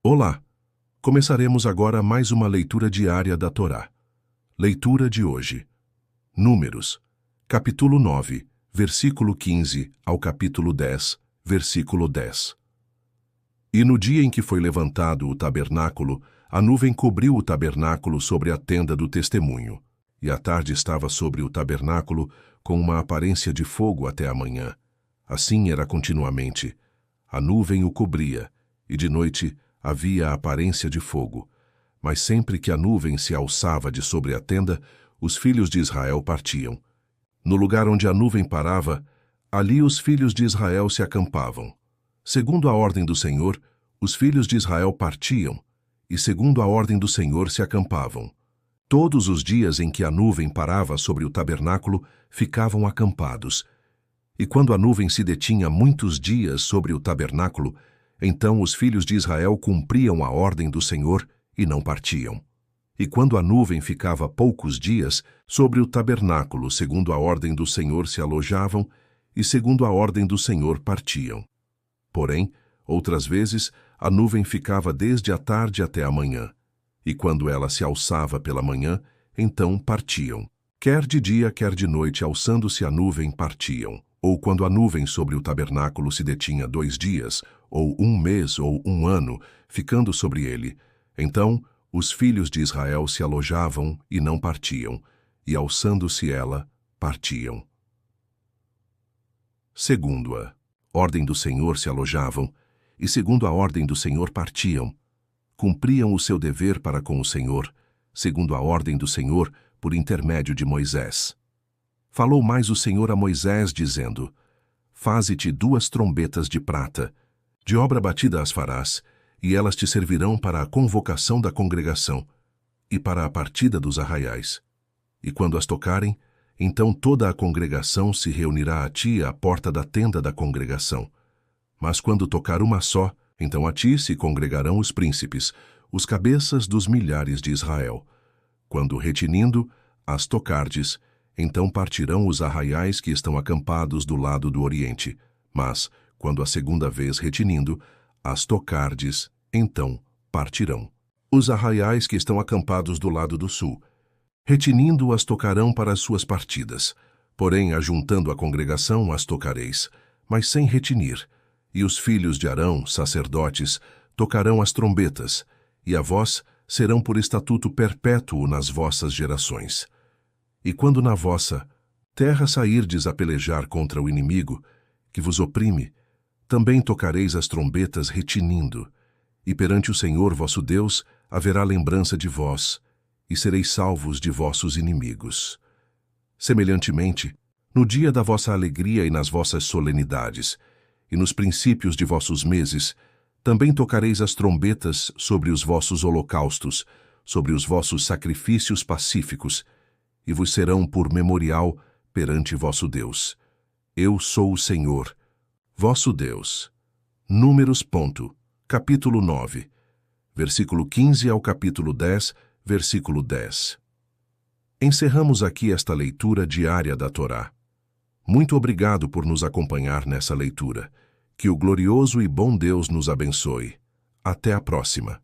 Olá! Começaremos agora mais uma leitura diária da Torá. Leitura de hoje. Números, capítulo 9, versículo 15 ao capítulo 10, versículo 10. E no dia em que foi levantado o tabernáculo, a nuvem cobriu o tabernáculo sobre a tenda do testemunho, e a tarde estava sobre o tabernáculo com uma aparência de fogo até a manhã. Assim era continuamente. A nuvem o cobria, e de noite havia a aparência de fogo. Mas sempre que a nuvem se alçava de sobre a tenda, os filhos de Israel partiam. No lugar onde a nuvem parava, ali os filhos de Israel se acampavam. Segundo a ordem do Senhor, os filhos de Israel partiam, e segundo a ordem do Senhor se acampavam. Todos os dias em que a nuvem parava sobre o tabernáculo, ficavam acampados. E quando a nuvem se detinha muitos dias sobre o tabernáculo, então os filhos de Israel cumpriam a ordem do Senhor e não partiam. E quando a nuvem ficava poucos dias sobre o tabernáculo, segundo a ordem do Senhor se alojavam, e segundo a ordem do Senhor partiam. Porém, outras vezes, a nuvem ficava desde a tarde até a manhã. E quando ela se alçava pela manhã, então partiam. Quer de dia, quer de noite, alçando-se a nuvem, partiam. Ou quando a nuvem sobre o tabernáculo se detinha 2 dias, ou 1 mês, ou 1 ano, ficando sobre ele, então os filhos de Israel se alojavam e não partiam, e alçando-se ela, partiam. Segundo a ordem do Senhor se alojavam, e segundo a ordem do Senhor partiam. Cumpriam o seu dever para com o Senhor, segundo a ordem do Senhor, por intermédio de Moisés. Falou mais o Senhor a Moisés, dizendo: Faze-te 2 trombetas de prata, de obra batida as farás, e elas te servirão para a convocação da congregação, e para a partida dos arraiais. E quando as tocarem, então toda a congregação se reunirá a ti à porta da tenda da congregação. Mas quando tocar uma só, então a ti se congregarão os príncipes, os cabeças dos milhares de Israel. Quando retinindo as tocardes, então partirão os arraiais que estão acampados do lado do oriente. Mas, quando a segunda vez retinindo as tocardes, então partirão os arraiais que estão acampados do lado do sul. Retinindo as tocarão para as suas partidas. Porém, ajuntando a congregação, as tocareis, mas sem retinir. E os filhos de Arão, sacerdotes, tocarão as trombetas, e a vós serão por estatuto perpétuo nas vossas gerações. E quando na vossa terra sairdes a pelejar contra o inimigo, que vos oprime, também tocareis as trombetas retinindo, e perante o Senhor vosso Deus haverá lembrança de vós, e sereis salvos de vossos inimigos. Semelhantemente, no dia da vossa alegria e nas vossas solenidades, e nos princípios de vossos meses, também tocareis as trombetas sobre os vossos holocaustos, sobre os vossos sacrifícios pacíficos, e vos serão por memorial perante vosso Deus. Eu sou o Senhor, vosso Deus. Números, capítulo 9, versículo 15 ao capítulo 10, versículo 10. Encerramos aqui esta leitura diária da Torá. Muito obrigado por nos acompanhar nessa leitura. Que o glorioso e bom Deus nos abençoe. Até a próxima.